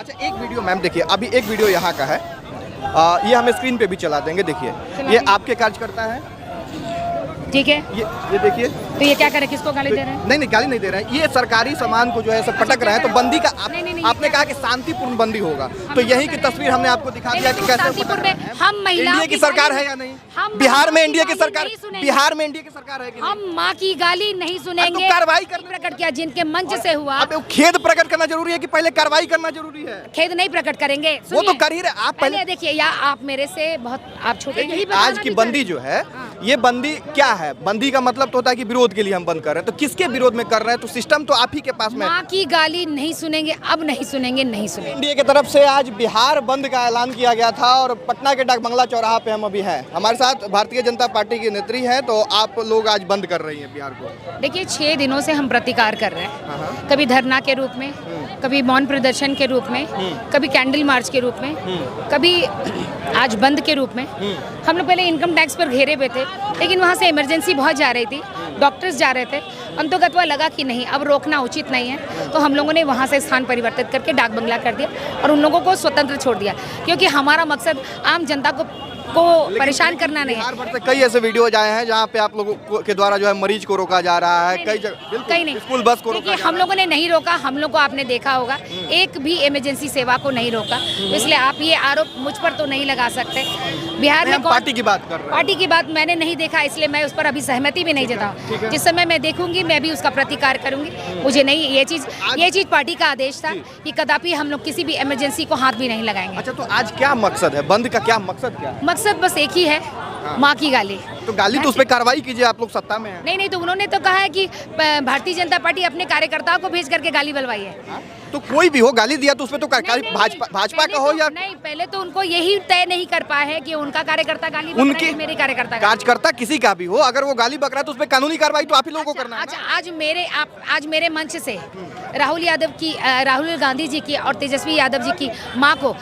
अच्छा एक video ma'am देखिए, अभी एक वीडियो यहाँ का है, ये हम स्क्रीन पे भी चला देंगे। देखिए ये आपके कार्यकर्ता है, ठीक है। ये देखिए, तो ये क्या करे, किसको गाली दे रहे हैं? नहीं गाली नहीं दे रहे हैं, ये सरकारी सामान को जो है सब पटक रहे हैं। तो बंदी का आपने कहा कि शांतिपूर्ण बंदी होगा, तो यही की तस्वीर हमने आपको दिखा दिया कि कैसे पटक रहे हैं। हम महिलाओं इंडिया की सरकार है या नहीं? बिहार में इंडिया की सरकार, बिहार में इंडिया की सरकार है कि नहीं? हम माँ की गाली नहीं सुनेंगे। कार्रवाई कर प्रकट किया जिनके मंच से हुआ। अब खेद प्रकट करना जरूरी है कि पहले कार्रवाई करना जरूरी है? खेद नहीं प्रकट करेंगे, वो तो कर ही रहे। आप पहले देखिए, या आप मेरे से बहुत आप छोटे। आज की बंदी जो है, ये बंदी क्या है? बंदी का मतलब तो होता है कि विरोध के लिए हम बंद कर रहे हैं, तो किसके विरोध में कर रहे हैं? तो सिस्टम तो आप ही के पास में। माँ की गाली नहीं सुनेंगे, अब नहीं सुनेंगे, नहीं सुनेंगे। एनडीए की तरफ से आज बिहार बंद का ऐलान किया गया था और पटना के डाकबंगला चौराहा पे हम अभी हैं। हमारे साथ भारतीय जनता पार्टी की नेत्री है। तो आप लोग आज बंद कर रही हैं बिहार को? देखिए, 6 दिनों से हम प्रतिकार कर रहे हैं, कभी धरना के रूप में, कभी मौन प्रदर्शन के रूप में, कभी कैंडल मार्च के रूप में, कभी आज बंद के रूप में। हम लोग पहले इनकम टैक्स पर घेरे हुए थे, लेकिन वहाँ से इमरजेंसी बहुत जा रही थी, डॉक्टर्स जा रहे थे। अंतोगत वह लगा कि नहीं, अब रोकना उचित नहीं है, तो हम लोगों ने वहाँ से स्थान परिवर्तित करके डाक बंगला कर दिया और उन लोगों को स्वतंत्र छोड़ दिया, क्योंकि हमारा मकसद आम जनता को परेशान करना नहीं है। बिहार भर से कई ऐसे वीडियो आए हैं जहाँ पे आप लोगों के द्वारा जो है मरीज को रोका जा रहा है, कई जगह कहीं नहीं, स्कूल बस को रोका जा रहा है। हम लोगों ने नहीं रोका, हम लोग को आपने देखा होगा, एक भी इमरजेंसी सेवा को नहीं रोका, तो इसलिए आप ये आरोप मुझ पर तो नहीं लगा सकते। बिहार में पार्टी की बात कर रहे हैं। पार्टी की बात मैंने नहीं देखा, इसलिए मैं उस पर अभी सहमति भी नहीं जताऊं। जिस समय मैं देखूंगी, मैं भी उसका प्रतिकार करूंगी। मुझे नहीं, ये चीज पार्टी का आदेश था कि कदापि हम लोग किसी भी इमरजेंसी को हाथ भी नहीं लगाएंगे। अच्छा, तो आज क्या मकसद है बंद का? क्या मकसद क्या है? मकसद बस एक ही है, माँ की गाली। तो गाली तो उस पर कार्रवाई कीजिए, आप लोग सत्ता में हैं। नहीं, तो उन्होंने तो कहा है कि भारतीय जनता पार्टी अपने कार्यकर्ताओं को भेज करके गाली बलवाई है। तो कोई भी हो, गाली दिया तो उसमें तो भाजपा का हो या नहीं, पहले तो उनको यही तय नहीं कर पाए है कि उनका कार्यकर्ता गाली बक रहा है कि मेरे कार्यकर्ता कार्यकर्ता किसी का भी हो, अगर वो गाली बक रहा है तो उस पर कानूनी कार्रवाई तो आप ही लोगों को करना है। अच्छा, आज मेरे मंच से राहुल गांधी जी की और तेजस्वी यादव जी की माँ को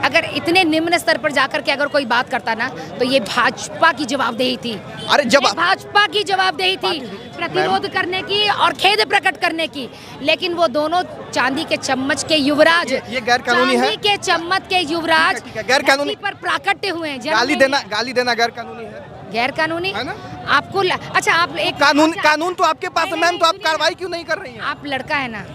अगर इतने निम्न स्तर पर जाकर के अगर कोई बात करता ना, तो ये भाजपा की जवाबदेही थी। अरे भाजपा की जवाबदेही थी प्रतिरोध करने की और खेद प्रकट करने की, लेकिन वो दोनों चांदी के चम्मच के युवराज, ये गैर कानूनी है। चांदी के चम्मच के युवराज गैर कानूनी पर प्राकट्य हुए हैं। गाली देना गैर कानूनी है। गैर कानूनी है ना? आपको अच्छा, आप एक कानून तो आपके पास है मैम, तो आप कार्रवाई क्यों नहीं कर रही हैं? आप लड़का है ना,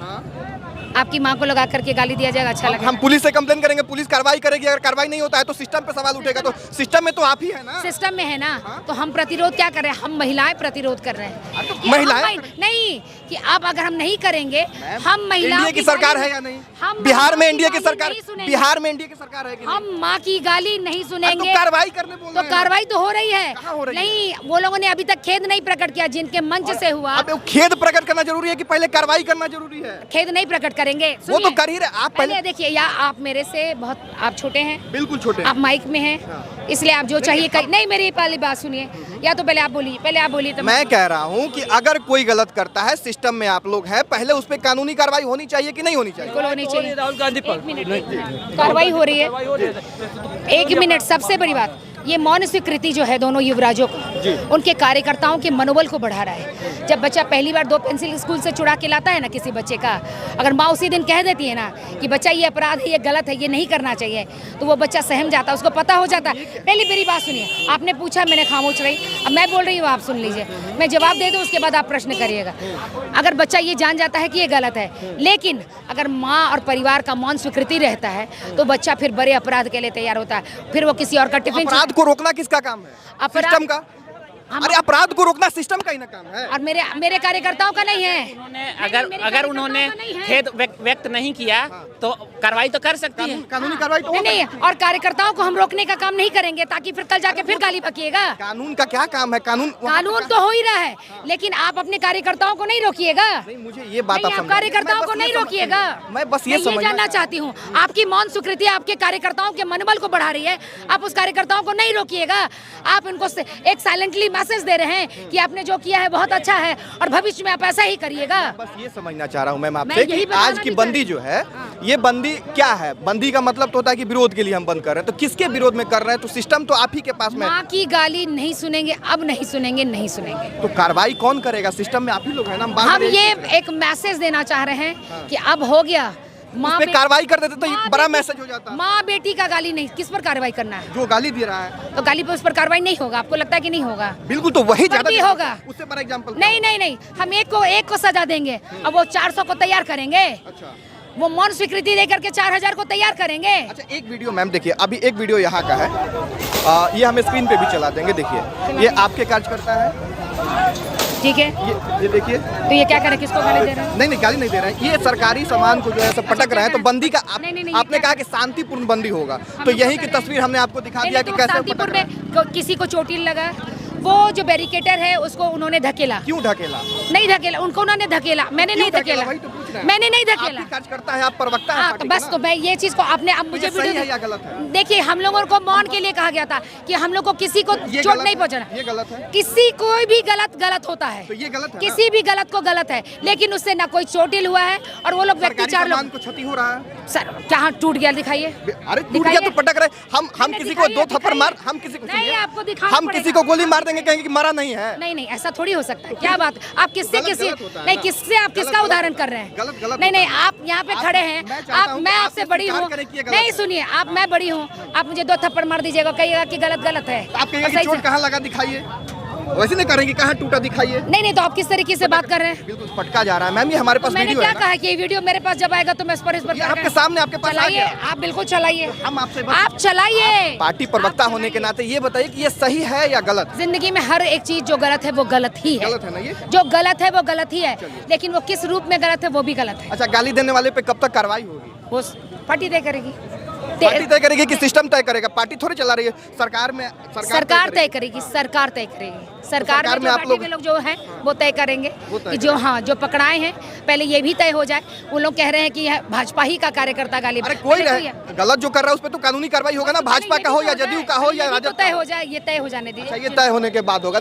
आपकी माँ को लगा करके गाली दिया जाएगा, अच्छा लगेगा? हम पुलिस से कंप्लेन करेंगे, पुलिस कार्रवाई करेगी। अगर कार्रवाई नहीं होता है तो सिस्टम पे सवाल उठेगा। तो सिस्टम में तो आप ही है ना? सिस्टम में है ना। तो हम प्रतिरोध क्या कर रहे हैं? हम महिलाएं प्रतिरोध कर रहे हैं। तो महिलाएं नहीं, कि आप अगर हम नहीं करेंगे, हम महिलाओं इंडिया की सरकार है या नहीं? बिहार में इंडिया की सरकार, बिहार में इंडिया की सरकार है कि नहीं? हम माँ की गाली नहीं सुनेंगे। तो कार्रवाई करने बोल रहे हैं। तो कार्रवाई तो हो रही है। नहीं, वो लोगों ने अभी तक खेद नहीं प्रकट किया जिनके मंच से हुआ। अब खेद प्रकट करना जरूरी है कि पहले कार्रवाई करना जरूरी है? खेद नहीं प्रकट करेंगे, वो तो कर ही रहे। आप पहले देखिए, या आप मेरे से बहुत आप छोटे हैं, बिल्कुल छोटे, आप माइक में हैं, इसलिए आप जो चाहिए नहीं, मेरी पहली बात सुनिए, या तो पहले आप बोलिए। तो मैं कह रहा हूँ कि अगर कोई गलत करता है, सिस्टम में आप लोग हैं, पहले उस पर कानूनी कार्रवाई होनी चाहिए कि नहीं होनी चाहिए? बिल्कुल होनी चाहिए। राहुल गांधी पर कार्रवाई हो रही है। 1 मिनट, सबसे बड़ी बात, ये मौन स्वीकृति जो है दोनों युवराजों को, उनके कार्यकर्ताओं के मनोबल को बढ़ा रहा है। जब बच्चा पहली बार 2 पेंसिल स्कूल से चुरा के लाता है ना किसी बच्चे का, अगर माँ उसी दिन कह देती है ना कि बच्चा ये अपराध है, ये गलत है, ये नहीं करना चाहिए, तो वो बच्चा सहम जाता है, उसको पता हो जाता है। पहले मेरी बात सुनिए, आपने पूछा, मैंने खामोश रही, अब मैं बोल रही हूँ, आप सुन लीजिए, मैं जवाब दे दूँ, उसके बाद आप प्रश्न करिएगा। अगर बच्चा ये जान जाता है कि ये गलत है, लेकिन अगर माँ और परिवार का मौन स्वीकृति रहता है, तो बच्चा फिर बड़े अपराध के लिए तैयार होता है, फिर वो किसी और का टिफिन। को रोकना किसका काम है? सिस्टम का। अरे अपराध को रोकना सिस्टम का ही ना काम है, और मेरे कार्यकर्ताओं का नहीं है। अगर उन्होंने खेद व्यक्त नहीं किया तो कार्रवाई तो कर सकती है। कानूनी कार्रवाई तो नहीं, और कार्यकर्ताओं को हम रोकने का काम नहीं करेंगे, ताकि फिर कल जाके फिर गाली बकिएगा। कानून का क्या काम है? कानून तो हो ही रहा है, लेकिन आप अपने कार्यकर्ताओं को नहीं रोकिएगा। मुझे ये बात आप कार्यकर्ताओं को नहीं रोकिएगा। मैं बस ये जानना चाहती हूँ, आपकी मौन स्वीकृति आपके कार्यकर्ताओं के मनोबल को बढ़ा रही है, आप उस कार्यकर्ताओं को नहीं रोकिएगा। आप इनको एक साइलेंटली मैसेज दे रहे हैं कि आपने जो किया है बहुत अच्छा है और भविष्य में आप ऐसा ही करिएगा। बस ये समझना चाह रहा हूँ मैम आपसे कि आज की बंदी जो है, ये बंदी क्या है? बंदी का मतलब तो होता है कि विरोध के लिए हम बंद कर रहे हैं, तो किसके विरोध में कर रहे हैं? तो सिस्टम तो आप ही के पास में। माँ की गाली नहीं सुनेंगे, अब नहीं सुनेंगे, नहीं सुनेंगे। तो कार्रवाई कौन करेगा? सिस्टम में आप ही लोग हैं ना। हम ये एक मैसेज देना चाह रहे हैं कि अब हो गया, माँ पे बे- कार्रवाई कर देते तो ये माँ बड़ा बेटी- मैसेज हो जाता। माँ बेटी का गाली नहीं, किस पर कार्रवाई करना है? जो गाली दे रहा है तो गाली पर उस पर कार्रवाई नहीं होगा, आपको लगता है कि नहीं होगा? बिल्कुल, तो वही पर भी ज्यादा होगा। उससे बड़ा एग्जांपल नहीं नहीं नहीं, हम एक को सजा देंगे, अब वो 400 को तैयार करेंगे, अच्छा वो मौन स्वीकृति देकर के 4000 को तैयार करेंगे। अच्छा, एक वीडियो मैम देखिए, अभी एक वीडियो यहाँ का है, ये हम स्क्रीन पे भी चला देंगे। देखिए ये आपके कार्यकर्ता है, ठीक है, ये देखिए। तो ये क्या करे, किसको गाली दे रहे हैं? नहीं गाली नहीं दे रहे हैं, ये सरकारी सामान को जो है सब पटक रहे हैं। तो बंदी का नहीं, आपने ये कहा कि शांतिपूर्ण बंदी होगा, तो यही की तस्वीर हमने आपको दिखा दिया कि कैसे शांतिपुर पटक रहे हैं। में किसी को चोटिल लगा, वो जो बैरिकेटर है उसको उन्होंने धकेला। क्यों ढकेला? नहीं धकेला, उनको उन्होंने धकेला, मैंने नहीं क्यों धकेला, वही तो पूछ रहे हैं। मैंने नहीं धकेला। आपकी कार्यकर्ता है, आप प्रवक्ता हैं हाँ, पार्टी तो के बस ना? तो मैं ये चीज को आपने अब मुझे ये सही वीडियो है या गलत है? देखिए, हम लोगों को मौन के लिए कहा गया था कि हम लोग को किसी को ये चोट गलत नहीं है? पहुंचाना। ये गलत है? किसी कोई भी गलत होता है, तो ये गलत है ना? किसी भी गलत को गलत है, लेकिन उससे ना कोई चोटिल हुआ है और वो लोग व्यक्ति सरकारी 4 सामान लोग। को क्षति हो रहा है। सर कहाँ टूट गया, दिखाइए। अरे टूट गया तो पटक रहे हम नहीं, किसी को दिखाइए, 2 थप्पड़ मार, हम किसी को नहीं, सुनिए, आपको दिखाना हम किसी को पड़ेगा। गोली मार देंगे, कहेंगे कि मरा नहीं है। नहीं ऐसा थोड़ी हो सकता है, क्या बात, आप किससे गलत किसी होता है नहीं ना। किससे आप किसका गलत उदाहरण कर रहे हैं? गलत नहीं होता है। आप यहाँ पे खड़े हैं, मैं चाहता हूं कि मैं आप आपसे इसे बड़ी स्वीकार हूँ, करें कि ये गलत नहीं है। सुनिए, आप मैं बड़ी हूँ, आप मुझे 2 थप्पड़ मार दीजिएगा, कहिएगा कि गलत है। आप कहिए और कि सही चोट से- कहाँ लगा दिखाइए, वैसे नहीं करेंगे, कहाँ टूटा दिखाइए। नहीं तो आप किस तरीके से बात कर रहे हैं? बिल्कुल पटका जा रहा है मैम, ये हमारे पास मैंने वीडियो क्या है ना। कहा कि ये वीडियो मेरे पास जब आएगा तो मैं इस पर ये आपके सामने आपके पास आ चलाइए, गया। आप बिल्कुल चलाइए, हम आपसे बस आप चलाइए। पार्टी प्रवक्ता आप होने के चलाइए। नाते ये बताइए कि ये सही है या गलत? जिंदगी में हर एक चीज जो गलत है वो गलत ही है, गलत है ना ये? जो गलत है वो गलत ही है, लेकिन वो किस रूप में गलत है वो भी गलत है। अच्छा, गाली देने वाले पे कब तक कार्रवाई होगी? वो पार्टी तय करेगी, पार्टी तय करेगी कि सिस्टम तय करेगा? पार्टी थोड़ी चला रही है, सरकार में सरकार तय करेगी, सरकार तय करेगी। सरकार में में आप पार्टी लोग- के लोग जो हैं वो तय करेंगे वो तय कि जो हाँ जो पकड़ाए हैं, पहले ये भी तय हो जाए। वो लोग कह रहे हैं कि यह भाजपा ही का कार्यकर्ता गाली, अरे कोई पहले तो रहे, गलत जो कर रहा है उस पर तो कानूनी कार्रवाई होगा ना, भाजपा का हो या जदयू का हो या ये भी तो राजद का तय हो। हो जाए, ये तय हो जाने दीजिए। अच्छा, ये तय होने के बाद होगा।